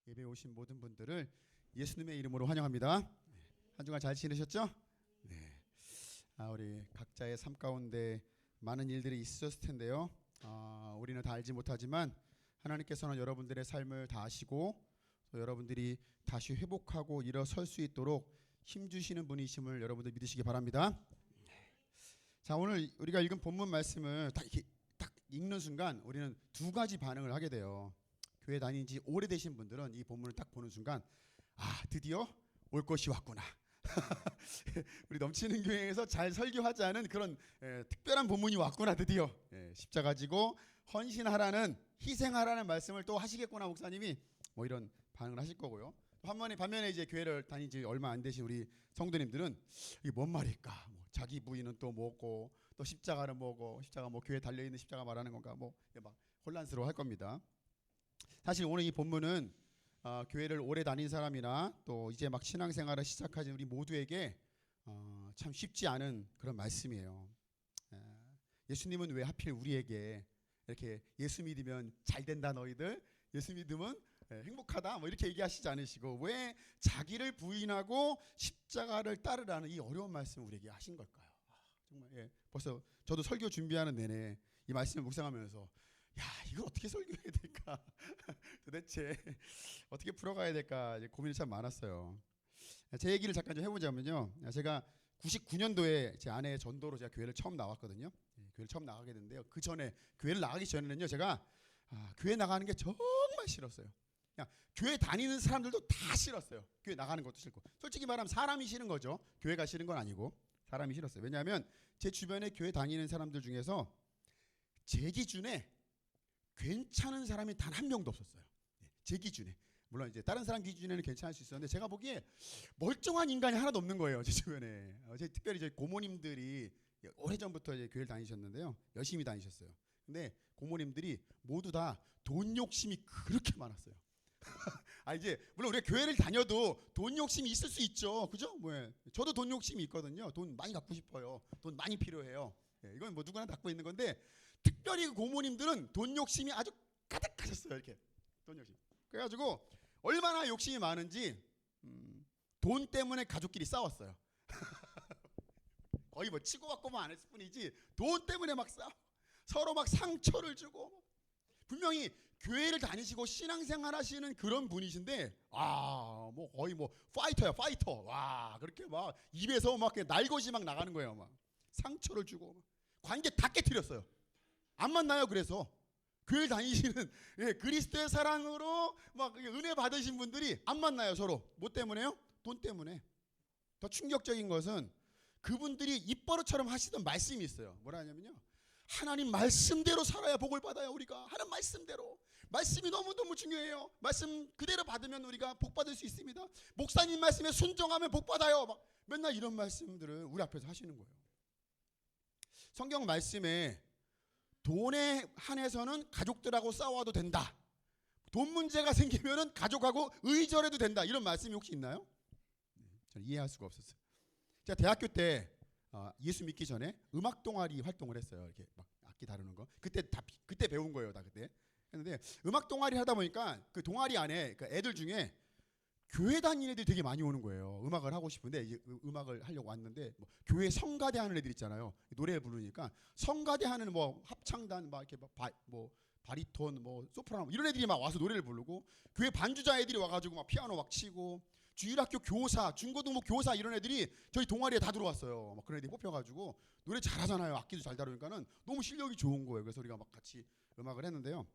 예배 오신 모든 분들을 예수님의 이름으로 환영합니다. 한 주간 잘 지내셨죠? 네. 우리 각자의 삶 가운데 많은 일들이 있으셨을 텐데요. 우리는 다 알지 못하지만 하나님께서는 여러분들의 삶을 다 아시고 또 여러분들이 다시 회복하고 일어설 수 있도록 힘주시는 분이심을 여러분들 믿으시기 바랍니다. 자, 오늘 우리가 읽은 본문 말씀을 딱 읽는 순간 우리는 두 가지 반응을 하게 돼요. 교회 다닌 지 오래되신 분들은 이 본문을 딱 보는 순간 드디어 올 것이 왔구나. 우리 넘치는 교회에서 잘 설교하자는 그런 특별한 본문이 왔구나. 드디어 십자가 지고 헌신하라는, 희생하라는 말씀을 또 하시겠구나 목사님이, 뭐 이런 반응을 하실 거고요. 반면에 이제 교회를 다닌 지 얼마 안 되신 우리 성도님들은 이게 뭔 말일까? 뭐 자기 부인은 또 뭐고, 또 십자가는 뭐고, 십자가 뭐 교회에 달려 있는 십자가 말하는 건가, 뭐 막 혼란스러워할 겁니다. 사실 오늘 이 본문은 교회를 오래 다닌 사람이나 또 이제 막 신앙생활을 시작하신 우리 모두에게 참 쉽지 않은 그런 말씀이에요. 예수님은 왜 하필 우리에게 이렇게 예수 믿으면 잘 된다 너희들, 예수 믿으면 행복하다 뭐 이렇게 얘기하시지 않으시고 왜 자기를 부인하고 십자가를 따르라는 이 어려운 말씀을 우리에게 하신 걸까요? 정말 벌써 저도 설교 준비하는 내내 이 말씀을 묵상하면서 이걸 어떻게 설교해야 될까? 도대체 어떻게 풀어가야 될까? 고민이 참 많았어요. 제 얘기를 잠깐 좀 해보자면요. 제가 99년도에 제 아내의 전도로 제가 교회를 처음 나왔거든요. 교회를 처음 나가게 됐는데요. 그 전에 교회를 나가기 전에는요, 제가 교회 나가는 게 정말 싫었어요. 그냥 교회 다니는 사람들도 다 싫었어요. 교회 나가는 것도 싫고. 솔직히 말하면 사람이 싫은 거죠. 교회가 싫은 건 아니고 사람이 싫었어요. 왜냐하면 제 주변에 교회 다니는 사람들 중에서 제 기준에 괜찮은 사람이 단 한 명도 없었어요. 제 기준에. 물론 이제 다른 사람 기준에는 괜찮을 수 있었는데 제가 보기에 멀쩡한 인간이 하나도 없는 거예요. 제 주변에. 특별히 저희 고모님들이 오래전부터 이제 교회를 다니셨는데요. 열심히 다니셨어요. 근데 고모님들이 모두 다 돈 욕심이 그렇게 많았어요. 이제 물론 우리가 교회를 다녀도 돈 욕심이 있을 수 있죠. 그죠? 저도 돈 욕심이 있거든요. 돈 많이 갖고 싶어요. 돈 많이 필요해요. 이건 뭐 누구나 갖고 있는 건데 특별히 고모님들은 돈 욕심이 아주 가득하셨어요. 이렇게 돈 욕심. 그래가지고 얼마나 욕심이 많은지 돈 때문에 가족끼리 싸웠어요. 거의 뭐 치고받고만 안 했을 뿐이지 돈 때문에 막 싸워. 서로 막 상처를 주고. 분명히 교회를 다니시고 신앙생활 하시는 그런 분이신데 뭐 거의 뭐 파이터야 파이터. 그렇게 막 입에서 막 날것이 막 나가는 거예요. 막 상처를 주고 막. 관계 다 깨트렸어요. 안 만나요. 그래서 교회 다니시는 그리스도의 사랑으로 막 은혜 받으신 분들이 안 만나요. 서로. 뭐 때문에요? 돈 때문에. 더 충격적인 것은 그분들이 입버릇처럼 하시던 말씀이 있어요. 뭐라 하냐면요, 하나님 말씀대로 살아야 복을 받아요. 우리가 하나님 말씀대로. 말씀이 너무너무 중요해요. 말씀 그대로 받으면 우리가 복 받을 수 있습니다. 목사님 말씀에 순종하면 복 받아요. 막 맨날 이런 말씀들을 우리 앞에서 하시는 거예요. 성경 말씀에 돈에 한해서는 가족들하고 싸워도 된다. 돈 문제가 생기면은 가족하고 의절해도 된다. 이런 말씀이 혹시 있나요? 저는 이해할 수가 없었어요. 제가 대학교 때 예수 믿기 전에 음악 동아리 활동을 했어요. 이렇게 막 악기 다루는 거. 그때 배운 거예요. 다 그때. 했는데 음악 동아리 하다 보니까 그 동아리 안에 그 애들 중에 교회 다니는 애들이 되게 많이 오는 거예요. 음악을 하고 싶은데 이제 음악을 하려고 왔는데 뭐 교회 성가대 하는 애들 있잖아요. 노래 부르니까 성가대 하는 뭐 합창단 막 이렇게 뭐 바리톤 뭐 소프라노 이런 애들이 막 와서 노래를 부르고 교회 반주자 애들이 와가지고 막 피아노 막 치고 주일학교 교사, 중고등부 교사 이런 애들이 저희 동아리에 다 들어왔어요. 막 그런 애들이 뽑혀가지고 노래 잘하잖아요. 악기도 잘 다루니까는 너무 실력이 좋은 거예요. 그래서 우리가 막 같이 음악을 했는데요.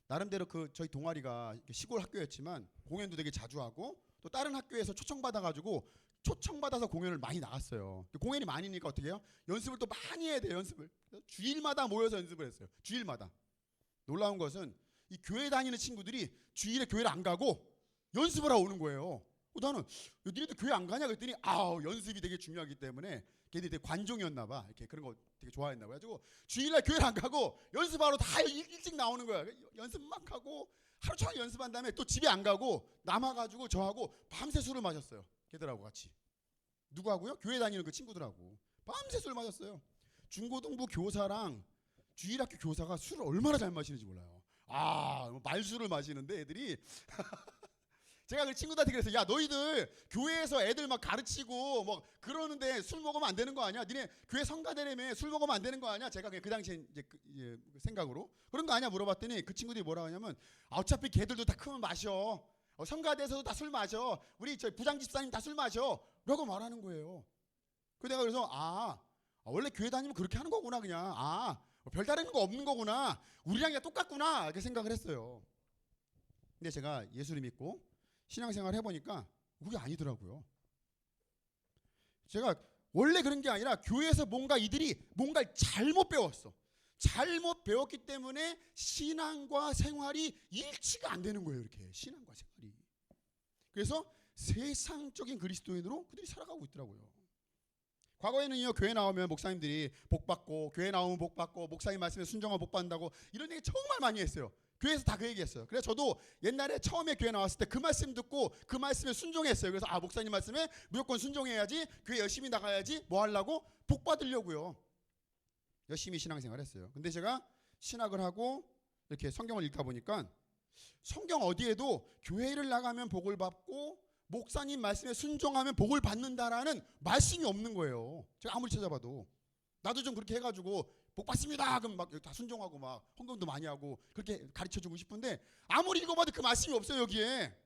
나름대로 저희 동아리가 시골 학교였지만 공연도 되게 자주 하고 또 다른 학교에서 초청받아서 공연을 많이 나갔어요. 공연이 많으니까 어떻게 해요? 연습을 또 많이 해야 돼요. 연습을. 주일마다 모여서 연습을 했어요. 주일마다. 놀라운 것은 이 교회 다니는 친구들이 주일에 교회를 안 가고 연습을 하고 오는 거예요. 나는 니네도 교회 안 가냐 그랬더니 연습이 되게 중요하기 때문에 걔들이 되게 관종이었나 봐. 이렇게 그런 거 되게 좋아했나 봐. 가지고 주일날 교회를 안 가고 연습하러 다 일찍 나오는 거야. 연습 막 하고 하루 종일 연습한 다음에 또 집에 안 가고 남아가지고 저하고 밤새 술을 마셨어요. 걔들하고 같이. 누구하고요? 교회 다니는 그 친구들하고 밤새 술 마셨어요. 중고등부 교사랑 주일학교 교사가 술을 얼마나 잘 마시는지 몰라요. 말술을 마시는데 애들이 제가 그 친구들한테 그랬어요. 야, 너희들 교회에서 애들 막 가르치고 뭐 그러는데 술 먹으면 안 되는 거 아니야? 니네 교회 성가대라며 술 먹으면 안 되는 거 아니야? 제가 그냥 그 당시에 이제 생각으로 그런 거 아니야 물어봤더니 그 친구들이 뭐라고 하냐면 어차피 걔들도 다 크면 마셔. 성가대에서도 다 술 마셔. 우리 저 부장 집사님 다 술 마셔. 라고 말하는 거예요. 그 내가 그래서 원래 교회 다니면 그렇게 하는 거구나 그냥. 별다른 거 없는 거구나. 우리랑 그냥 똑같구나. 이렇게 생각을 했어요. 근데 제가 예수를 믿고 신앙생활 해보니까 그게 아니더라고요. 제가 원래 그런 게 아니라 교회에서 이들이 뭔가를 잘못 배웠어. 잘못 배웠기 때문에 신앙과 생활이 일치가 안 되는 거예요. 이렇게 신앙과 생활이. 그래서 세상적인 그리스도인으로 그들이 살아가고 있더라고요. 과거에는요, 교회 나오면 목사님들이 복 받고, 교회 나오면 복 받고, 목사님 말씀에 순종하면 복 받는다고 이런 얘기 정말 많이 했어요. 교회에서 다 그 얘기했어요. 그래서 저도 옛날에 처음에 교회 나왔을 때 그 말씀 듣고 그 말씀에 순종했어요. 그래서 목사님 말씀에 무조건 순종해야지, 교회 열심히 나가야지, 뭐 하려고? 복 받으려고요. 열심히 신앙생활 했어요. 근데 제가 신학을 하고 이렇게 성경을 읽다 보니까 성경 어디에도 교회를 나가면 복을 받고 목사님 말씀에 순종하면 복을 받는다라는 말씀이 없는 거예요. 제가 아무리 찾아봐도. 나도 좀 그렇게 해가지고 복 받습니다. 그럼 막 다 순종하고 막 헌금도 많이 하고 그렇게 가르쳐주고 싶은데 아무리 읽어봐도 그 말씀이 없어요. 여기에.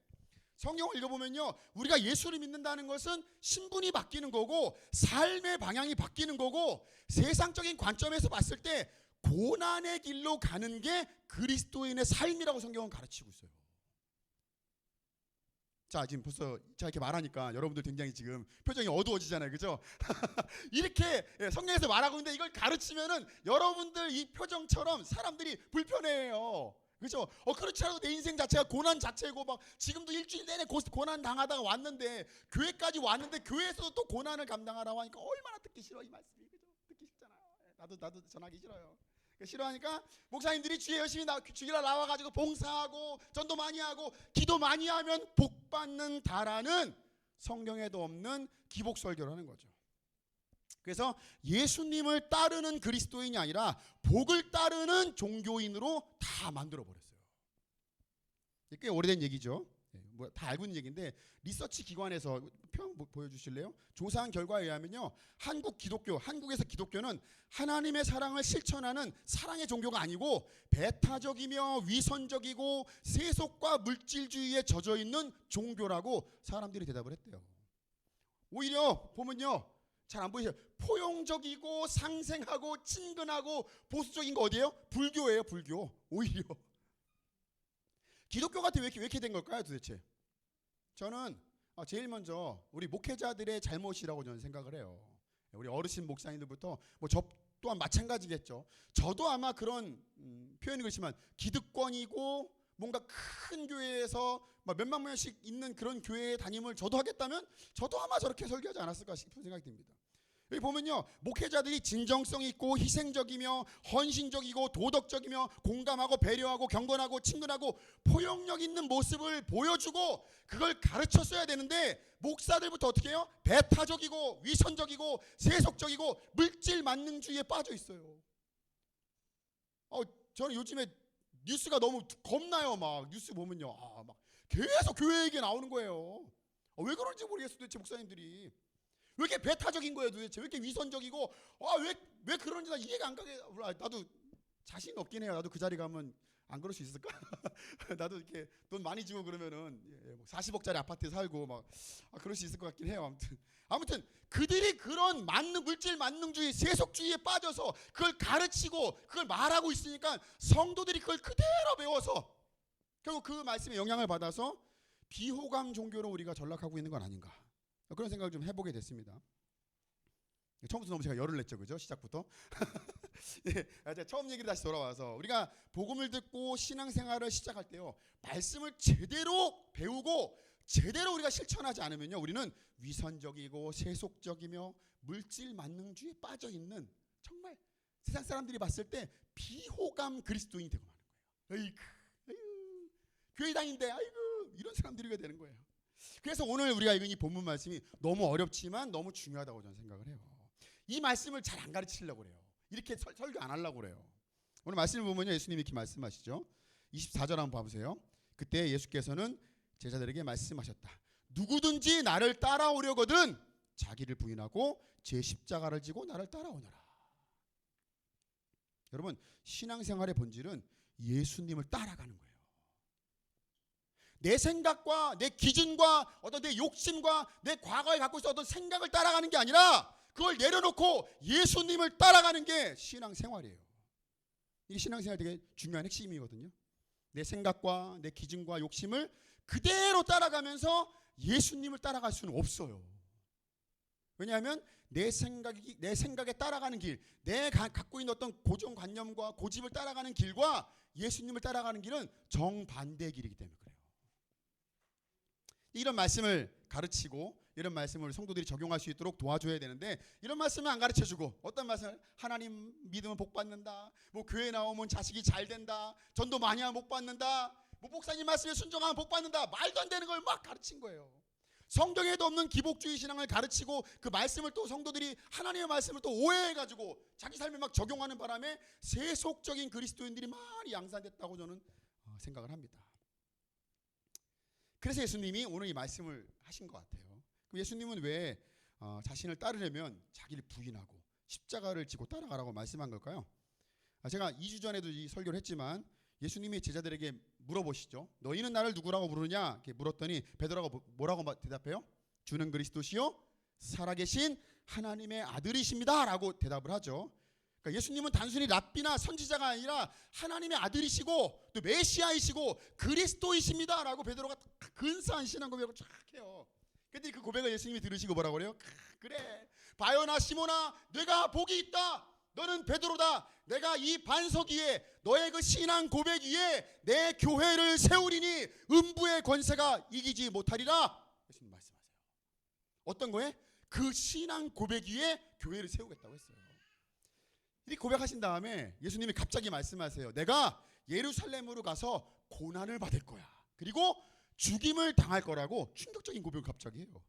성경을 읽어보면요, 우리가 예수를 믿는다는 것은 신분이 바뀌는 거고 삶의 방향이 바뀌는 거고 세상적인 관점에서 봤을 때 고난의 길로 가는 게 그리스도인의 삶이라고 성경은 가르치고 있어요. 자, 지금 벌써 제가 이렇게 말하니까 여러분들 굉장히 지금 표정이 어두워지잖아요. 그죠? 이렇게 성경에서 말하고 있는데 이걸 가르치면은 여러분들 이 표정처럼 사람들이 불편해해요. 그죠? 그렇지 않아도 내 인생 자체가 고난 자체고 막 지금도 일주일 내내 고난 당하다가 왔는데 교회까지 왔는데 교회에서도 또 고난을 감당하라고 하니까 얼마나 듣기 싫어 이 말씀이. 그죠? 듣기 싫잖아요. 나도 전하기 싫어요. 싫어하니까 목사님들이 주에 열심히 주일날 나와가지고 봉사하고 전도 많이 하고 기도 많이 하면 복 받는다라는 성경에도 없는 기복설교를 하는 거죠. 그래서 예수님을 따르는 그리스도인이 아니라 복을 따르는 종교인으로 다 만들어버렸어요. 꽤 오래된 얘기죠. 다 알고 있는 얘기인데 리서치 기관에서 표 보여주실래요? 조사한 결과에 의하면요, 한국에서 기독교는 하나님의 사랑을 실천하는 사랑의 종교가 아니고 배타적이며 위선적이고 세속과 물질주의에 젖어 있는 종교라고 사람들이 대답을 했대요. 오히려 보면요, 잘 안 보이세요? 포용적이고 상생하고 친근하고 보수적인 거 어디예요? 불교예요. 불교. 오히려 기독교 같은 왜 이렇게 된 걸까요, 도대체? 저는 제일 먼저 우리 목회자들의 잘못이라고 저는 생각을 해요. 우리 어르신 목사님들부터 저 또한 마찬가지겠죠. 저도 아마 그런 표현이 그렇지만 기득권이고 뭔가 큰 교회에서 몇만 명씩 있는 그런 교회에 담임을 저도 하겠다면 저도 아마 저렇게 설교하지 않았을까 싶은 생각이 듭니다. 여기 보면요, 목회자들이 진정성 있고 희생적이며 헌신적이고 도덕적이며 공감하고 배려하고 경건하고 친근하고 포용력 있는 모습을 보여주고 그걸 가르쳤어야 되는데 목사들부터 어떻게 해요? 배타적이고 위선적이고 세속적이고 물질 만능주의에 빠져 있어요. 저는 요즘에 뉴스가 너무 겁나요. 막 뉴스 보면요, 막 계속 교회 얘기 나오는 거예요. 왜 그런지 모르겠어요. 도대체 목사님들이 왜 이렇게 배타적인 거예요 도대체? 왜 이렇게 위선적이고 왜 그런지 나 이해가 안 가게. 나도 자신 없긴 해요. 나도 그 자리 가면 안 그럴 수 있을까? 나도 이렇게 돈 많이 주고 그러면은 40억짜리 아파트에 살고 막 그럴 수 있을 것 같긴 해요. 아무튼 그들이 그런 물질 만능주의 세속주의에 빠져서 그걸 가르치고 그걸 말하고 있으니까 성도들이 그걸 그대로 배워서 결국 그 말씀에 영향을 받아서 비호감 종교로 우리가 전락하고 있는 건 아닌가, 그런 생각을 좀 해보게 됐습니다. 처음부터 너무 제가 열을 냈죠, 그죠? 시작부터. 제가 처음 얘기를 다시 돌아와서 우리가 복음을 듣고 신앙생활을 시작할 때요, 말씀을 제대로 배우고 제대로 우리가 실천하지 않으면요, 우리는 위선적이고 세속적이며 물질 만능주의에 빠져 있는 정말 세상 사람들이 봤을 때 비호감 그리스도인이 되고 마는 거예요. 아이고, 교회 다닌데 아이고 이런 사람들이 되는 거예요. 그래서 오늘 우리가 읽은 이 본문 말씀이 너무 어렵지만 너무 중요하다고 저는 생각을 해요. 이 말씀을 잘 안 가르치려고 그래요. 이렇게 설교 안 하려고 그래요. 오늘 말씀을 보면요, 예수님이 이렇게 말씀하시죠. 24절 한번 봐보세요. 그때 예수께서는 제자들에게 말씀하셨다. 누구든지 나를 따라오려거든 자기를 부인하고 제 십자가를 지고 나를 따라오너라. 여러분, 신앙생활의 본질은 예수님을 따라가는 거예요. 내 생각과 내 기준과 어떤 내 욕심과 내 과거에 갖고 있었던 어떤 생각을 따라가는 게 아니라 그걸 내려놓고 예수님을 따라가는 게 신앙생활이에요. 이게 신앙생활 되게 중요한 핵심이거든요. 내 생각과 내 기준과 욕심을 그대로 따라가면서 예수님을 따라갈 수는 없어요. 왜냐하면 내 생각에 따라가는 길, 내가 갖고 있는 어떤 고정관념과 고집을 따라가는 길과 예수님을 따라가는 길은 정반대의 길이기 때문에 그래요. 이런 말씀을 가르치고 이런 말씀을 성도들이 적용할 수 있도록 도와줘야 되는데 이런 말씀을 안 가르쳐주고 어떤 말씀을 하나님 믿으면 복 받는다, 뭐 교회 나오면 자식이 잘 된다, 전도 많이 하면 복 받는다, 뭐 목사님 말씀에 순종하면 복 받는다, 말도 안 되는 걸 막 가르친 거예요. 성경에도 없는 기복주의 신앙을 가르치고 그 말씀을 또 성도들이 하나님의 말씀을 또 오해해가지고 자기 삶에 막 적용하는 바람에 세속적인 그리스도인들이 많이 양산됐다고 저는 생각을 합니다. 그래서 예수님이 오늘 이 말씀을 하신 것 같아요. 그럼 예수님은 왜 자신을 따르려면 자기를 부인하고 십자가를 지고 따라가라고 말씀한 걸까요? 제가 2주 전에도 이 설교를 했지만 예수님이 제자들에게 물어보시죠. 너희는 나를 누구라고 부르냐? 이렇게 물었더니 베드로가 뭐라고 대답해요? 주는 그리스도시요 살아계신 하나님의 아들이십니다 라고 대답을 하죠. 그러니까 예수님은 단순히 랍비나 선지자가 아니라 하나님의 아들이시고 또 메시아이시고 그리스도이십니다 라고 베드로가 근사한 신앙 고백을 쫙 해요. 그런데 그 고백을 예수님이 들으시고 뭐라고 그래요? 그래 바요나 시모나 내가 복이 있다. 너는 베드로다. 내가 이 반석 위에 너의 그 신앙 고백 위에 내 교회를 세우리니 음부의 권세가 이기지 못하리라. 예수님 말씀하세요. 어떤 거에? 그 신앙 고백 위에 교회를 세우겠다고 했어요. 이 고백하신 다음에 예수님이 갑자기 말씀하세요. 내가 예루살렘으로 가서 고난을 받을 거야. 그리고 죽임을 당할 거라고 충격적인 고백을 갑자기 해요.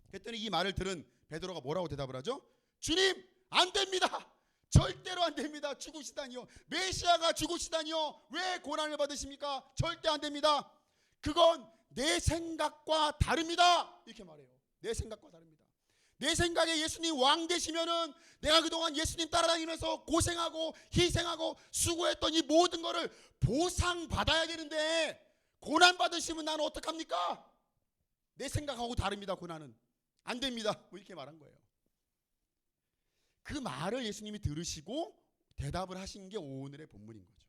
그랬더니 이 말을 들은 베드로가 뭐라고 대답을 하죠? 주님 안 됩니다. 절대로 안 됩니다. 죽으시다니요. 메시아가 죽으시다니요. 왜 고난을 받으십니까? 절대 안 됩니다. 그건 내 생각과 다릅니다. 이렇게 말해요. 내 생각과 다릅니다. 내 생각에 예수님 왕 되시면은 내가 그동안 예수님 따라다니면서 고생하고 희생하고 수고했던 이 모든 거를 보상받아야 되는데 고난 받으시면 나는 어떡합니까? 내 생각하고 다릅니다. 고난은 안 됩니다. 뭐 이렇게 말한 거예요. 그 말을 예수님이 들으시고 대답을 하신 게 오늘의 본문인 거죠.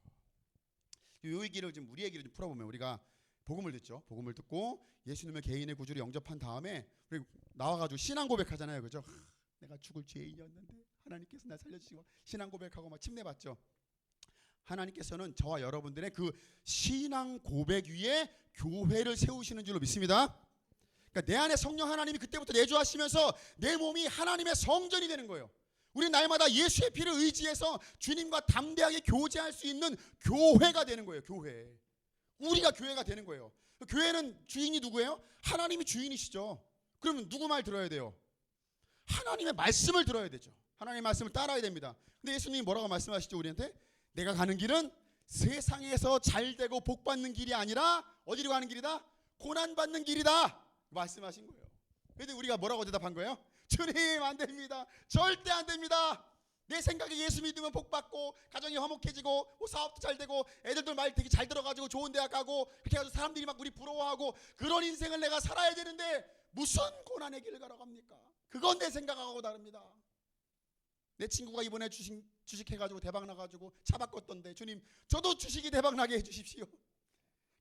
이 얘기를 좀 우리 얘기를 좀 풀어보면 우리가 복음을 듣죠. 복음을 듣고 예수님의 개인의 구주를 영접한 다음에 우리 나와가지고 신앙 고백하잖아요, 그죠? 내가 죽을 죄인이었는데 하나님께서 날 살려주시고 신앙 고백하고 막 침례받죠. 하나님께서는 저와 여러분들의 그 신앙 고백 위에 교회를 세우시는 줄로 믿습니다. 그러니까 내 안에 성령 하나님이 그때부터 내주하시면서 내 몸이 하나님의 성전이 되는 거예요. 우리 날마다 예수의 피를 의지해서 주님과 담대하게 교제할 수 있는 교회가 되는 거예요. 교회. 우리가 교회가 되는 거예요. 교회는 주인이 누구예요? 하나님이 주인이시죠. 그러면 누구 말 들어야 돼요? 하나님의 말씀을 들어야 되죠. 하나님의 말씀을 따라야 됩니다. 근데 예수님이 뭐라고 말씀하시죠? 우리한테 내가 가는 길은 세상에서 잘되고 복받는 길이 아니라 어디로 가는 길이다? 고난받는 길이다 말씀하신 거예요. 그런데 우리가 뭐라고 대답한 거예요? 주님 안 됩니다. 절대 안 됩니다. 내 생각에 예수 믿으면 복받고 가정이 화목해지고 뭐 사업도 잘 되고 애들도 말 되게 잘 들어가지고 좋은 대학 가고 그렇게 해서 사람들이 막 우리 부러워하고 그런 인생을 내가 살아야 되는데 무슨 고난의 길을 걸어갑니까? 그건 내 생각하고 다릅니다. 내 친구가 이번에 주식 해가지고 대박 나가지고 차 바꿨던데 주님 저도 주식이 대박 나게 해주십시오.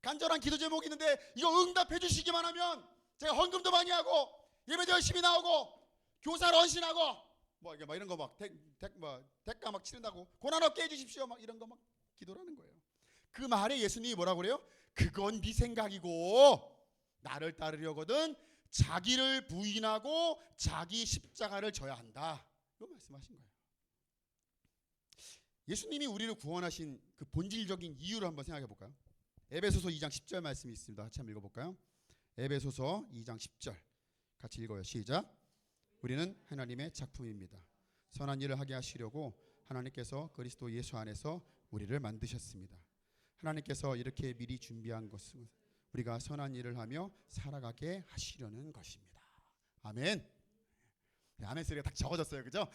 간절한 기도 제목이 있는데 이거 응답해 주시기만 하면 제가 헌금도 많이 하고 예배도 열심히 나오고 교사 런신하고 뭐 이게 막 이런 거 막 대가 막 치른다고 고난 없게 해주십시오 막 이런 거 막 기도를 하는 거예요. 그 말에 예수님이 뭐라고 그래요? 그건 네 생각이고 나를 따르려거든 자기를 부인하고 자기 십자가를 져야 한다. 이거 말씀하신 거예요. 예수님이 우리를 구원하신 그 본질적인 이유를 한번 생각해 볼까요? 에베소서 2장 10절 말씀이 있습니다. 같이 한번 읽어볼까요? 에베소서 2장 10절 같이 읽어요. 시작. 우리는 하나님의 작품입니다. 선한 일을 하게 하시려고 하나님께서 그리스도 예수 안에서 우리를 만드셨습니다. 하나님께서 이렇게 미리 준비한 것은 우리가 선한 일을 하며 살아가게 하시려는 것입니다. 아멘. 아멘 소리가 딱 적어졌어요. 그죠?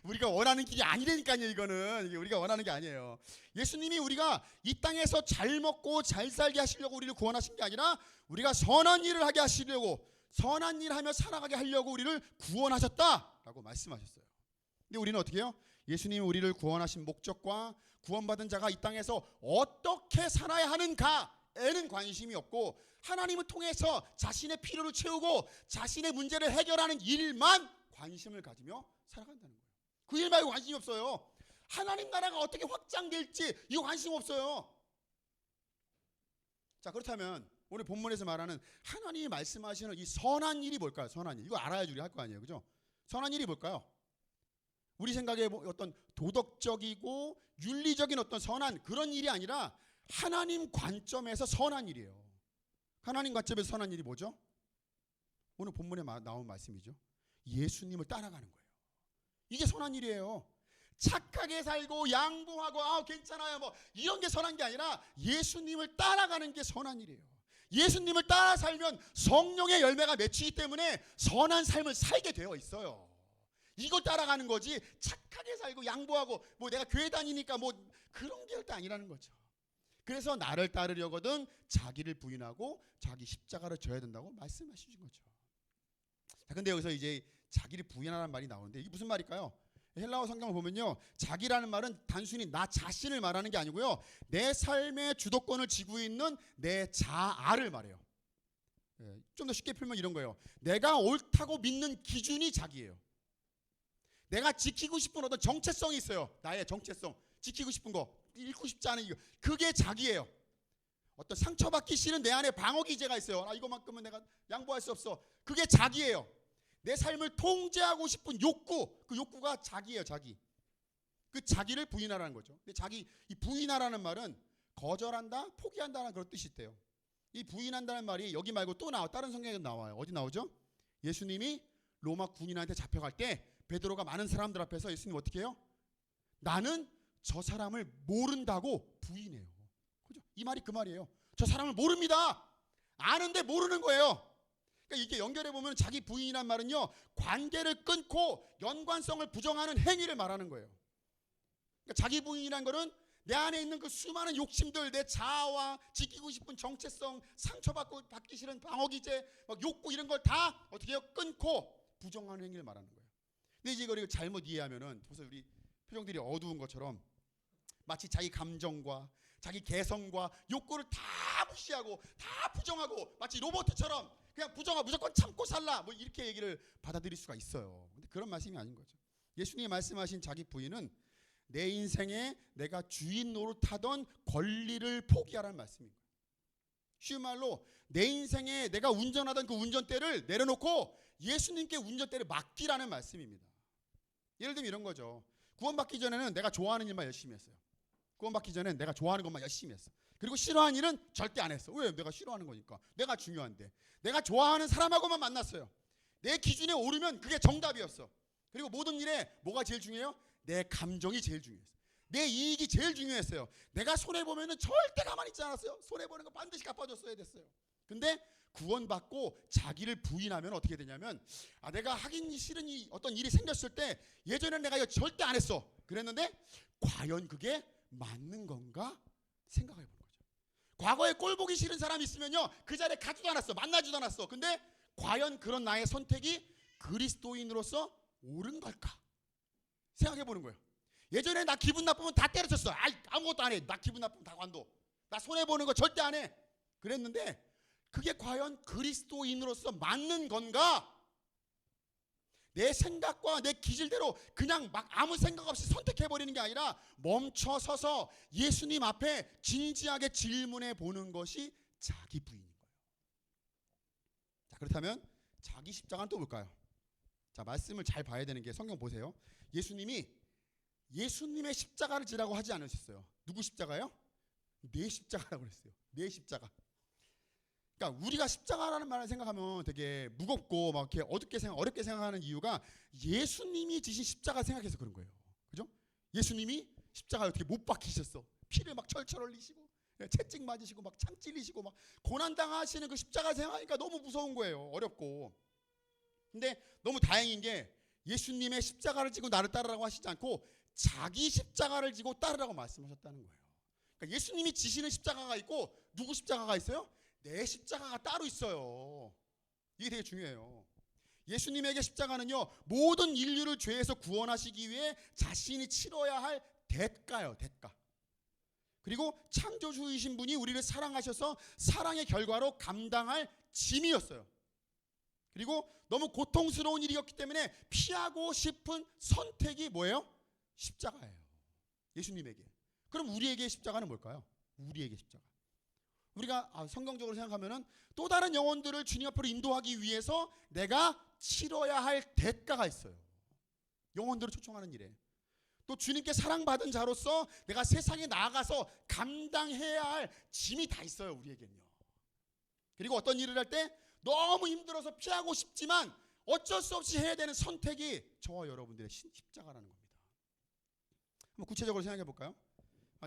우리가 원하는 길이 아니라니까요. 이거는 이게 우리가 원하는 게 아니에요. 예수님이 우리가 이 땅에서 잘 먹고 잘 살게 하시려고 우리를 구원하신 게 아니라 우리가 선한 일을 하게 하시려고, 선한 일 하며 살아가게 하려고 우리를 구원하셨다라고 말씀하셨어요. 근데 우리는 어떻게 해요? 예수님이 우리를 구원하신 목적과 구원받은 자가 이 땅에서 어떻게 살아야 하는가에는 관심이 없고, 하나님을 통해서 자신의 필요를 채우고 자신의 문제를 해결하는 일만 관심을 가지며 살아간다는 거예요. 그 일 말고 관심이 없어요. 하나님 나라가 어떻게 확장될지 이거 관심 없어요. 자, 그렇다면 오늘 본문에서 말하는 하나님이 말씀하시는 이 선한 일이 뭘까요? 선한 일. 이거 알아야지 우리 할 거 아니에요. 그죠? 선한 일이 뭘까요? 우리 생각에 어떤 도덕적이고 윤리적인 어떤 선한 그런 일이 아니라 하나님 관점에서 선한 일이에요. 하나님 관점에서 선한 일이 뭐죠? 오늘 본문에 나온 말씀이죠. 예수님을 따라가는 거예요. 이게 선한 일이에요. 착하게 살고 양보하고 괜찮아요 뭐 이런 게 선한 게 아니라 예수님을 따라가는 게 선한 일이에요. 예수님을 따라 살면 성령의 열매가 맺히기 때문에 선한 삶을 살게 되어 있어요. 이걸 따라가는 거지 착하게 살고 양보하고 뭐 내가 교회 다니니까 뭐 그런 게 절대 아니라는 거죠. 그래서 나를 따르려거든 자기를 부인하고 자기 십자가를 져야 된다고 말씀하신 거죠. 자, 근데 여기서 이제 자기를 부인하라는 말이 나오는데 이게 무슨 말일까요? 헬라어 성경을 보면요, 자기라는 말은 단순히 나 자신을 말하는 게 아니고요, 내 삶의 주도권을 쥐고 있는 내 자아를 말해요. 좀 더 쉽게 풀면 이런 거예요. 내가 옳다고 믿는 기준이 자기예요. 내가 지키고 싶은 어떤 정체성이 있어요. 나의 정체성, 지키고 싶은 거, 잃고 싶지 않은 이거, 그게 자기예요. 어떤 상처받기 싫은 내 안에 방어 기제가 있어요. 이거만큼은 내가 양보할 수 없어. 그게 자기예요. 내 삶을 통제하고 싶은 욕구, 그 욕구가 자기예요. 자기. 그 자기를 부인하라는 거죠. 근데 자기, 이 부인하라는 말은 거절한다, 포기한다는 그런 뜻이 있대요. 이 부인한다는 말이 여기 말고 또 다른 성경에도 나와요. 어디 나오죠? 예수님이 로마 군인한테 잡혀갈 때 베드로가 많은 사람들 앞에서 예수님 어떻게 해요? 나는 저 사람을 모른다고 부인해요. 그죠? 이 말이 그 말이에요. 저 사람을 모릅니다. 아는데 모르는 거예요. 그러니까 이게 연결해 보면 자기 부인이란 말은요, 관계를 끊고 연관성을 부정하는 행위를 말하는 거예요. 그러니까 자기 부인이란 거는 내 안에 있는 그 수많은 욕심들, 내 자아와 지키고 싶은 정체성, 받기 싫은 방어기제, 욕구 이런 걸 다 어떻게 해요? 끊고 부정하는 행위를 말하는 거예요. 근데 이제 이걸 잘못 이해하면은 벌써 우리 표정들이 어두운 것처럼 마치 자기 감정과 자기 개성과 욕구를 다 무시하고 다 부정하고 마치 로봇처럼 그냥 부정하고 무조건 참고 살라 뭐 이렇게 얘기를 받아들일 수가 있어요. 근데 그런 말씀이 아닌 거죠. 예수님이 말씀하신 자기 부인은 내 인생에 내가 주인 노릇하던 권리를 포기하라는 말씀입니다. 쉬운 말로 내 인생에 내가 운전하던 그 운전대를 내려놓고 예수님께 운전대를 맡기라는 말씀입니다. 예를 들면 이런 거죠. 구원받기 전에는 내가 좋아하는 일만 열심히 했어요. 구원받기 전에는 내가 좋아하는 것만 열심히 했어. 그리고 싫어하는 일은 절대 안 했어. 왜? 내가 싫어하는 거니까. 내가 중요한데. 내가 좋아하는 사람하고만 만났어요. 내 기준에 오르면 그게 정답이었어. 그리고 모든 일에 뭐가 제일 중요해요? 내 감정이 제일 중요했어요. 내 이익이 제일 중요했어요. 내가 손해보면 절대 가만히 있지 않았어요. 손해보는 거 반드시 갚아줬어야 됐어요. 근데 구원받고 자기를 부인하면 어떻게 되냐면 내가 하기 싫은 어떤 일이 생겼을 때 예전에는 내가 이거 절대 안 했어. 그랬는데 과연 그게 맞는 건가 생각해 보는 거죠. 과거에 꼴 보기 싫은 사람이 있으면요, 그 자리에 가지도 않았어. 만나지도 않았어. 근데 과연 그런 나의 선택이 그리스도인으로서 옳은 걸까 생각해 보는 거예요. 예전에 나 기분 나쁘면 다 때려쳤어. 아무것도 안 해. 나 기분 나쁘면 다 관둬. 나 손해보는 거 절대 안 해. 그랬는데 그게 과연 그리스도인으로서 맞는 건가? 내 생각과 내 기질대로 그냥 막 아무 생각 없이 선택해버리는 게 아니라 멈춰서서 예수님 앞에 진지하게 질문해 보는 것이 자기 부인인 거예요. 자, 그렇다면 자기 십자가는 또 뭘까요? 자, 말씀을 잘 봐야 되는 게 성경 보세요. 예수님이 예수님의 십자가를 지라고 하지 않으셨어요. 누구 십자가요? 내 십자가라고 그랬어요. 내 십자가. 그러니까 우리가 십자가라는 말을 생각하면 되게 무겁고 막 이렇게 어렵게 생각하는 이유가 예수님이 지신 십자가 생각해서 그런 거예요. 그죠? 예수님이 십자가에 어떻게 못 박히셨어. 피를 막 철철 흘리시고 채찍 맞으시고 막 참 찔리시고 막 고난 당하시는 그 십자가 생각하니까 너무 무서운 거예요. 어렵고. 근데 너무 다행인 게 예수님의 십자가를 지고 나를 따르라고 하시지 않고 자기 십자가를 지고 따르라고 말씀하셨다는 거예요. 그러니까 예수님이 지시는 십자가가 있고 누구 십자가가 있어요? 내 십자가가 따로 있어요. 이게 되게 중요해요. 예수님에게 십자가는요, 모든 인류를 죄에서 구원하시기 위해 자신이 치러야 할 대가요, 대가. 그리고 창조주이신 분이 우리를 사랑하셔서 사랑의 결과로 감당할 짐이었어요. 그리고 너무 고통스러운 일이었기 때문에 피하고 싶은 선택이 뭐예요? 십자가예요. 예수님에게. 그럼 우리에게 십자가는 뭘까요? 우리에게 십자가. 우리가 성경적으로 생각하면은 또 다른 영혼들을 주님 앞으로 인도하기 위해서 내가 치러야 할 대가가 있어요. 영혼들을 초청하는 일에. 또 주님께 사랑받은 자로서 내가 세상에 나아가서 감당해야 할 짐이 다 있어요. 우리에겐요. 그리고 어떤 일을 할 때 너무 힘들어서 피하고 싶지만 어쩔 수 없이 해야 되는 선택이 저와 여러분들의 십자가라는 겁니다. 한번 구체적으로 생각해 볼까요?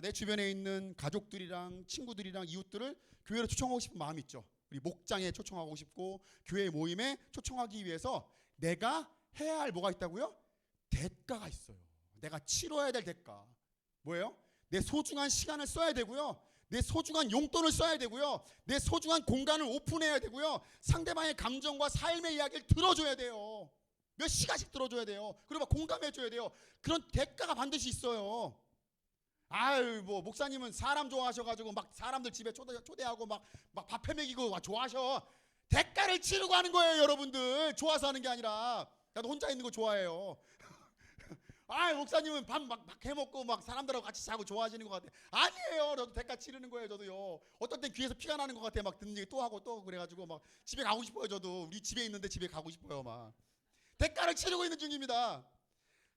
내 주변에 있는 가족들이랑 친구들이랑 이웃들을 교회로 초청하고 싶은 마음이 있죠. 우리 목장에 초청하고 싶고 교회 모임에 초청하기 위해서 내가 해야 할 뭐가 있다고요? 대가가 있어요. 내가 치러야 될 대가. 뭐예요? 내 소중한 시간을 써야 되고요. 내 소중한 용돈을 써야 되고요. 내 소중한 공간을 오픈해야 되고요. 상대방의 감정과 삶의 이야기를 들어줘야 돼요. 몇 시간씩 들어줘야 돼요. 그리고 막 공감해줘야 돼요. 그런 대가가 반드시 있어요. 아유, 뭐 목사님은 사람 좋아하셔가지고 막 사람들 집에 초대하고 막 밥해 먹이고 막 좋아하셔. 대가를 치르고 하는 거예요, 여러분들. 좋아서 하는 게 아니라. 나도 혼자 있는 거 좋아해요. 아, 목사님은 밥 막 해먹고 막 사람들하고 같이 자고 좋아하시는 것 같아. 아니에요. 저도 대가 치르는 거예요, 저도요. 어떤 땐 귀에서 피가 나는 것 같아. 막 듣는 얘기 또 하고 또 그래가지고 막 집에 가고 싶어요, 저도. 우리 집에 있는데 집에 가고 싶어요, 막. 대가를 치르고 있는 중입니다.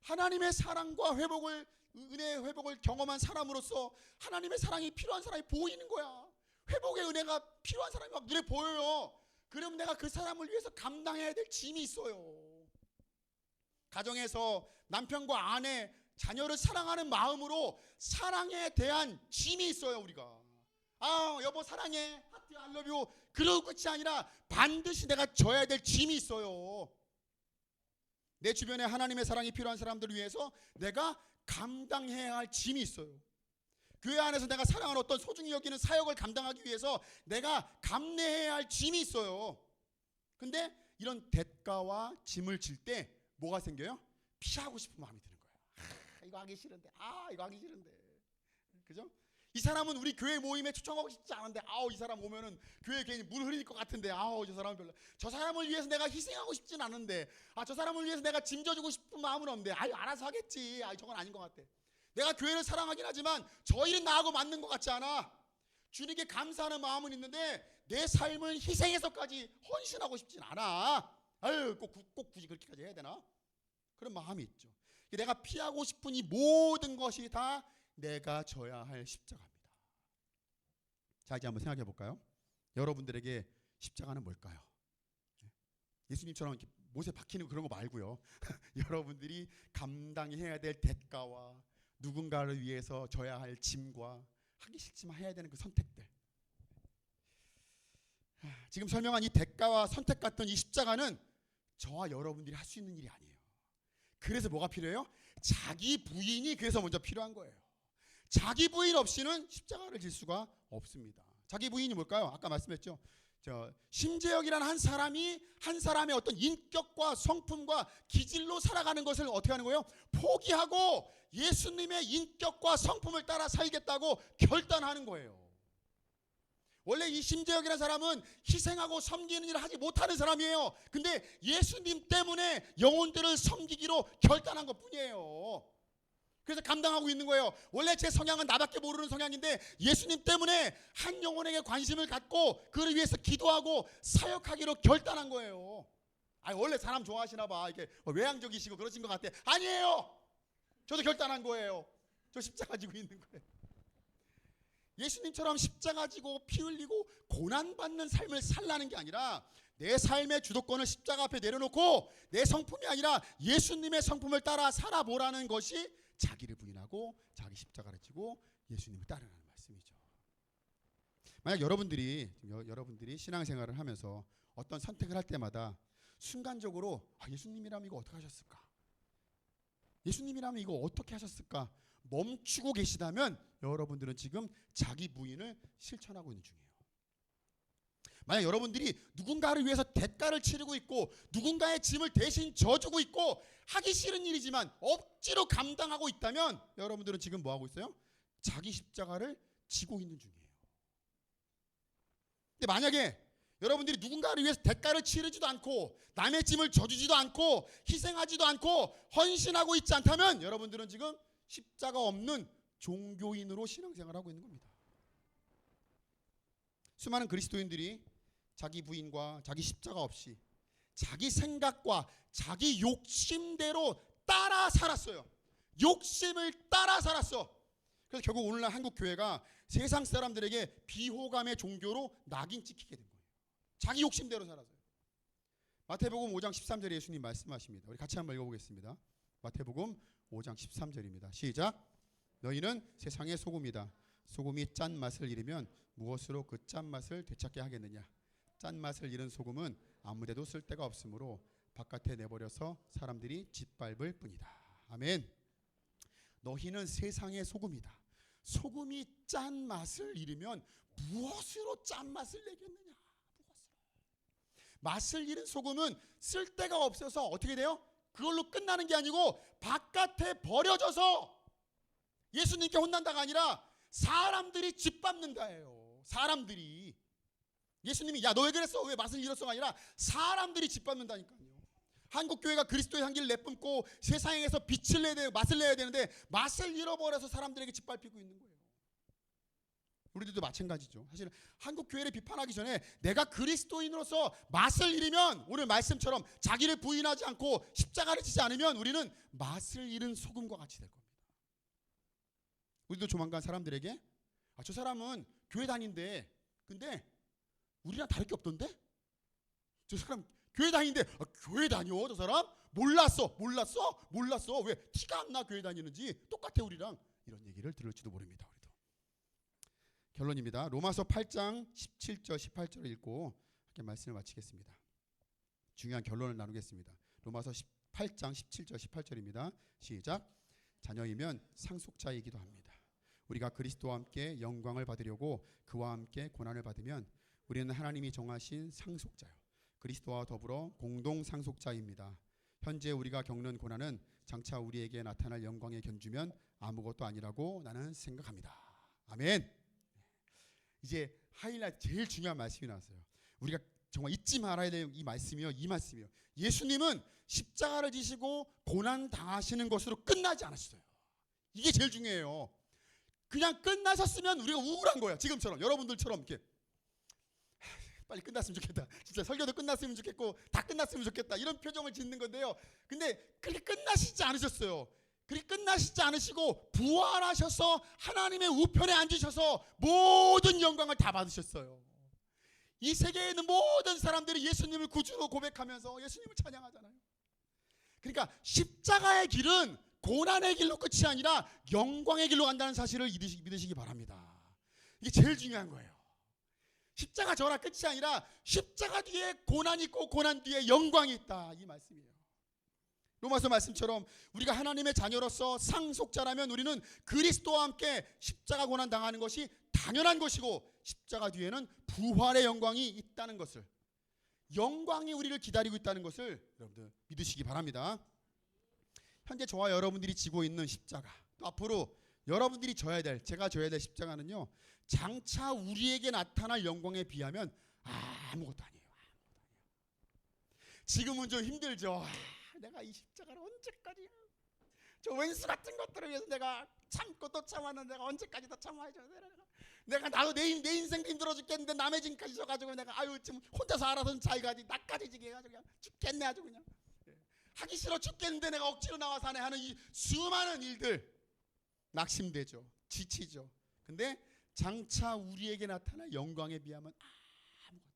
하나님의 사랑과 회복을, 은혜의 회복을 경험한 사람으로서 하나님의 사랑이 필요한 사람이 보이는 거야. 회복의 은혜가 필요한 사람이 막 눈에 보여요. 그럼 내가 그 사람을 위해서 감당해야 될 짐이 있어요. 가정에서 남편과 아내, 자녀를 사랑하는 마음으로 사랑에 대한 짐이 있어요, 우리가. 아, 여보 사랑해, 하트 I love you. 그러고 끝이 아니라 반드시 내가 져야 될 짐이 있어요. 내 주변에 하나님의 사랑이 필요한 사람들을 위해서 내가 감당해야 할 짐이 있어요. 교회 안에서 내가 사랑하는 어떤 소중히 여기는 사역을 감당하기 위해서 내가 감내해야 할 짐이 있어요. 근데 이런 대가와 짐을 질 때 뭐가 생겨요? 피하고 싶은 마음이 드는 거예요. 이거 하기 싫은데, 이거 하기 싫은데. 그죠? 이 사람은 우리 교회 모임에 초청하고 싶지 않은데, 이 사람 오면은 교회 괜히 물 흐릴 것 같은데, 저 사람은 별로. 저 사람을 위해서 내가 희생하고 싶진 않은데, 저 사람을 위해서 내가 짐져주고 싶은 마음은 없는데, 알아서 하겠지. 저건 아닌 것 같아. 내가 교회를 사랑하긴 하지만 저 일은 나하고 맞는 것 같지 않아. 주님께 감사하는 마음은 있는데 내 삶을 희생해서까지 헌신하고 싶진 않아. 꼭 굳이 그렇게까지 해야 되나? 그런 마음이 있죠. 내가 피하고 싶은 이 모든 것이 다 내가 져야 할 십자가입니다. 자, 이제 한번 생각해 볼까요? 여러분들에게 십자가는 뭘까요? 예수님처럼 이렇게 못에 박히는 그런 거 말고요. 여러분들이 감당해야 될 대가와 누군가를 위해서 져야 할 짐과 하기 싫지만 해야 되는 그 선택들. 지금 설명한 이 대가와 선택 같은 이 십자가는 저와 여러분들이 할 수 있는 일이 아니에요. 그래서 뭐가 필요해요? 자기 부인이 그래서 먼저 필요한 거예요. 자기 부인 없이는 십자가를 질 수가 없습니다. 자기 부인이 뭘까요? 아까 말씀했죠. 심재혁이라는 한 사람이 한 사람의 어떤 인격과 성품과 기질로 살아가는 것을 어떻게 하는 거예요? 포기하고 예수님의 인격과 성품을 따라 살겠다고 결단하는 거예요. 원래 이 심재혁이라는 사람은 희생하고 섬기는 일을 하지 못하는 사람이에요. 근데 예수님 때문에 영혼들을 섬기기로 결단한 것뿐이에요. 그래서 감당하고 있는 거예요. 원래 제 성향은 나밖에 모르는 성향인데 예수님 때문에 한 영혼에게 관심을 갖고 그를 위해서 기도하고 사역하기로 결단한 거예요. 원래 사람 좋아하시나 봐. 이렇게 외향적이시고 그러신 것 같아. 아니에요. 저도 결단한 거예요. 저 십자가 지고 있는 거예요. 예수님처럼 십자가 지고 피 흘리고 고난받는 삶을 살라는 게 아니라 내 삶의 주도권을 십자가 앞에 내려놓고 내 성품이 아니라 예수님의 성품을 따라 살아보라는 것이 자기를 부인하고 자기 십자가를 지고 예수님을 따르라는 말씀이죠. 만약 여러분들이 신앙생활을 하면서 어떤 선택을 할 때마다 순간적으로 예수님이라면 이거 어떻게 하셨을까? 예수님이라면 이거 어떻게 하셨을까? 멈추고 계시다면 여러분들은 지금 자기 부인을 실천하고 있는 중이에요. 만약 여러분들이 누군가를 위해서 대가를 치르고 있고 누군가의 짐을 대신 져주고 있고 하기 싫은 일이지만 억지로 감당하고 있다면 여러분들은 지금 뭐 하고 있어요? 자기 십자가를 지고 있는 중이에요. 근데 만약에 여러분들이 누군가를 위해서 대가를 치르지도 않고 남의 짐을 져주지도 않고 희생하지도 않고 헌신하고 있지 않다면 여러분들은 지금 십자가 없는 종교인으로 신앙생활을 하고 있는 겁니다. 수많은 그리스도인들이 자기 부인과 자기 십자가 없이 자기 생각과 자기 욕심대로 따라 살았어요. 욕심을 따라 살았어. 그래서 결국 오늘날 한국 교회가 세상 사람들에게 비호감의 종교로 낙인 찍히게 된 거예요. 자기 욕심대로 살아서요. 마태복음 5장 13절에 예수님 말씀하십니다. 우리 같이 한번 읽어보겠습니다. 마태복음 5장 13절입니다. 시작. 너희는 세상의 소금이다. 소금이 짠 맛을 잃으면 무엇으로 그 짠 맛을 되찾게 하겠느냐. 짠 맛을 잃은 소금은 아무데도 쓸 데가 없으므로 바깥에 내버려서 사람들이 짓밟을 뿐이다. 아멘. 너희는 세상의 소금이다. 소금이 짠 맛을 잃으면 무엇으로 짠 맛을 내겠느냐. 맛을 잃은 소금은 쓸 데가 없어서 어떻게 돼요? 그걸로 끝나는 게 아니고 바깥에 버려져서 예수님께 혼난다가 아니라 사람들이 짓밟는다예요. 사람들이. 예수님이 야 너 왜 그랬어? 왜 맛을 잃었어가 아니라 사람들이 짓밟는다니까요. 한국 교회가 그리스도의 향기를 내뿜고 세상에서 빛을 내야 되고 맛을 내야 되는데 맛을 잃어버려서 사람들에게 짓밟히고 있는 거예요. 우리들도 마찬가지죠. 사실 한국 교회를 비판하기 전에 내가 그리스도인으로서 맛을 잃으면 오늘 말씀처럼 자기를 부인하지 않고 십자가를 지지 않으면 우리는 맛을 잃은 소금과 같이 될 겁니다. 우리도 조만간 사람들에게 저 사람은 교회 다닌대. 근데 우리랑 다를 게 없던데? 저 사람 교회 다니는데 교회 다녀 저 사람? 몰랐어. 왜 티가 안 나 교회 다니는지. 똑같아 우리랑. 이런 얘기를 들을지도 모릅니다. 우리도. 결론입니다. 로마서 8장 17절 18절을 읽고 함께 말씀을 마치겠습니다. 중요한 결론을 나누겠습니다. 로마서 8장 17절 18절입니다. 시작. 자녀이면 상속자이기도 합니다. 우리가 그리스도와 함께 영광을 받으려고 그와 함께 고난을 받으면 우리는 하나님이 정하신 상속자요 그리스도와 더불어 공동 상속자입니다. 현재 우리가 겪는 고난은 장차 우리에게 나타날 영광에 견주면 아무것도 아니라고 나는 생각합니다. 아멘. 이제 하이라이트 제일 중요한 말씀이 나왔어요. 우리가 정말 잊지 말아야 될 이 말씀이요. 예수님은 십자가를 지시고 고난 당하시는 것으로 끝나지 않으셨어요. 이게 제일 중요해요. 그냥 끝나셨으면 우리가 우울한 거야. 지금처럼 여러분들처럼 이렇게 빨리 끝났으면 좋겠다. 진짜 설교도 끝났으면 좋겠고 다 끝났으면 좋겠다. 이런 표정을 짓는 건데요. 근데 그렇게 끝나시지 않으셨어요. 그렇게 끝나시지 않으시고 부활하셔서 하나님의 우편에 앉으셔서 모든 영광을 다 받으셨어요. 이 세계에 있는 모든 사람들이 예수님을 구주로 고백하면서 예수님을 찬양하잖아요. 그러니까 십자가의 길은 고난의 길로 끝이 아니라 영광의 길로 간다는 사실을 믿으시기 바랍니다. 이게 제일 중요한 거예요. 십자가 전화 끝이 아니라 십자가 뒤에 고난이 있고 고난 뒤에 영광이 있다. 이 말씀이에요. 로마서 말씀처럼 우리가 하나님의 자녀로서 상속자라면 우리는 그리스도와 함께 십자가 고난 당하는 것이 당연한 것이고 십자가 뒤에는 부활의 영광이 있다는 것을, 영광이 우리를 기다리고 있다는 것을 여러분들 믿으시기 바랍니다. 현재 저와 여러분들이 지고 있는 십자가, 또 앞으로 여러분들이 제가 져야 될 십자가는요, 장차 우리에게 나타날 영광에 비하면 아무것도 아니에요. 지금은 좀 힘들죠. 내가 이 십자가를 언제까지, 저 왼수 같은 것들을 위해서 내가 참고 또 참았는데 내가 언제까지 더 참아야죠. 내가 나도 내 인생도 힘들어 죽겠는데 남의 짐까지 져가지고 내가 지금 혼자서 알아서는 잘 가지, 나까지 지게 해가지고 그냥 죽겠네. 아주 그냥 하기 싫어 죽겠는데 내가 억지로 나와서 하는 이 수많은 일들 낙심되죠. 지치죠. 근데 장차 우리에게 나타날 영광에 비하면 아무것도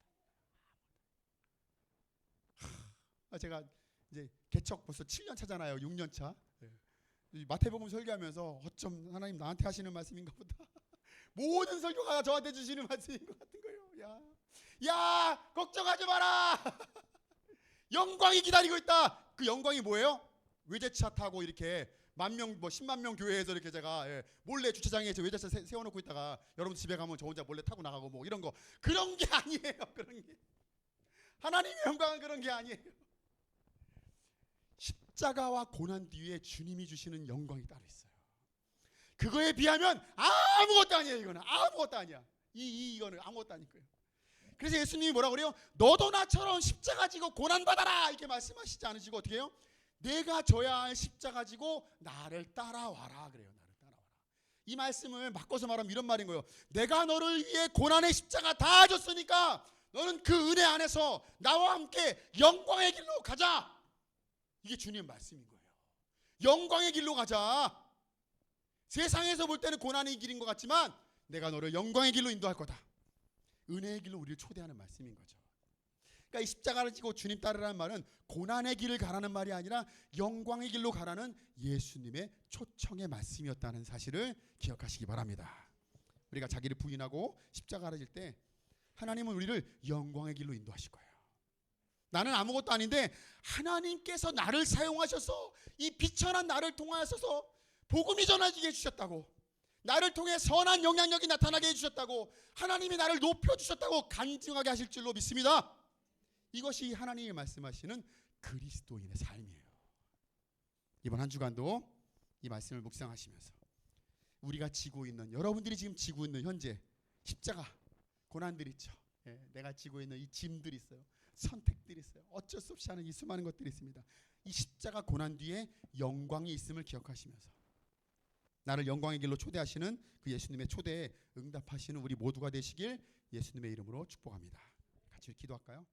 아니에요. 제가 이제 개척 벌써 7년 차잖아요. 6년 차. 마태복음 설교하면서 어쩜 하나님 나한테 하시는 말씀인가 보다. 모든 설교가 저한테 주시는 말씀인 것 같은 거예요. 야, 걱정하지 마라. 영광이 기다리고 있다. 그 영광이 뭐예요? 외제차 타고 이렇게 10,000명, 10만 명 교회에서 이렇게 제가 몰래 주차장에 외제차 세워놓고 있다가 여러분 집에 가면 저 혼자 몰래 타고 나가고 뭐 이런 거, 그런 게 아니에요. 그런 게 하나님의 영광은 그런 게 아니에요. 십자가와 고난 뒤에 주님이 주시는 영광이 따로 있어요. 그거에 비하면 아무것도 아니에요. 이거는 아무것도 아니야. 이거는 아무것도 아니고요. 그래서 예수님이 뭐라 그래요? 너도 나처럼 십자가 지고 고난 받아라 이렇게 말씀하시지 않으시고 어떻게 해요? 내가 져야 할 십자가 지고 나를 따라와라 그래요. 나를 따라와라. 이 말씀을 바꿔서 말하면 이런 말인 거예요. 내가 너를 위해 고난의 십자가 다 졌으니까 너는 그 은혜 안에서 나와 함께 영광의 길로 가자. 이게 주님의 말씀인 거예요. 영광의 길로 가자. 세상에서 볼 때는 고난의 길인 것 같지만 내가 너를 영광의 길로 인도할 거다. 은혜의 길로 우리를 초대하는 말씀인 거죠. 그러니까 이 십자가를 지고 주님 따르라는 말은 고난의 길을 가라는 말이 아니라 영광의 길로 가라는 예수님의 초청의 말씀이었다는 사실을 기억하시기 바랍니다. 우리가 자기를 부인하고 십자가를 질 때 하나님은 우리를 영광의 길로 인도하실 거예요. 나는 아무것도 아닌데 하나님께서 나를 사용하셔서 이 비천한 나를 통하여서 복음이 전해지게 해주셨다고, 나를 통해 선한 영향력이 나타나게 해주셨다고, 하나님이 나를 높여주셨다고 간증하게 하실 줄로 믿습니다. 이것이 하나님이 말씀하시는 그리스도인의 삶이에요. 이번 한 주간도 이 말씀을 묵상하시면서 우리가 지고 있는, 여러분들이 지금 지고 있는 현재 십자가 고난들이 있죠. 내가 지고 있는 이 짐들이 있어요. 선택들이 있어요. 어쩔 수 없이 하는 이 수많은 것들이 있습니다. 이 십자가 고난 뒤에 영광이 있음을 기억하시면서 나를 영광의 길로 초대하시는 그 예수님의 초대에 응답하시는 우리 모두가 되시길 예수님의 이름으로 축복합니다. 같이 기도할까요?